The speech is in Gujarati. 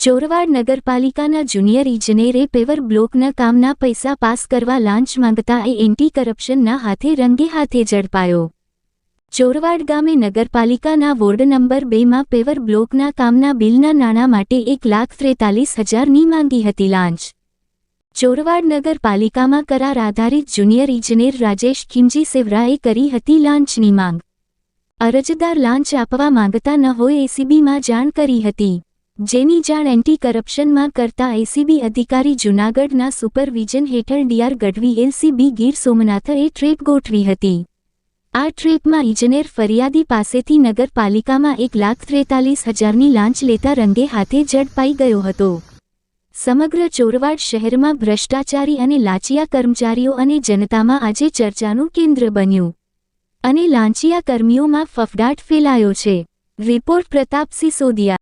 ચોરવાડ નગરપાલિકાના જુનિયર ઇજનેરે પેવર બ્લોકના કામના પૈસા પાસ કરવા લાંચ માંગતા એન્ટી કરપ્શનના હાથે રંગે હાથે ઝડપાયો। ચોરવાડ ગામે નગરપાલિકાના વોર્ડ નંબર 2માં પેવર બ્લોકના કામના બિલના નાણાં માટે 1,43,000ની માંગી હતી લાંચ। ચોરવાડ નગરપાલિકામાં કરાર આધારિત જુનિયર ઇજનેર રાજેશ ખીમજી સેવરાએ કરી હતી લાંચની માંગ। અરજદાર લાંચ આપવા માંગતા ન હોય એસીબીમાં જાણ કરી હતી, જેની જાણ એન્ટી કરપ્શનમાં કરતા એસીબી અધિકારી જૂનાગઢના સુપરવિઝન હેઠળ ડીઆર ગઢવી એલસીબી ગીર સોમનાથએ ટ્રેપ ગોઠવી હતી। આ ટ્રેપમાં ઇજનેર ફરિયાદી પાસેથી નગરપાલિકામાં 1,43,000ની લાંચ લેતા રંગે હાથે ઝડપાઈ ગયો હતો। સમગ્ર ચોરવાડ શહેરમાં ભ્રષ્ટાચારી અને લાંચિયા કર્મચારીઓ અને જનતામાં આજે ચર્ચાનું કેન્દ્ર બન્યું અને લાંચિયા કર્મીઓમાં ફફડાટ ફેલાયો છે। રિપોર્ટ પ્રતાપ સિસોદિયા।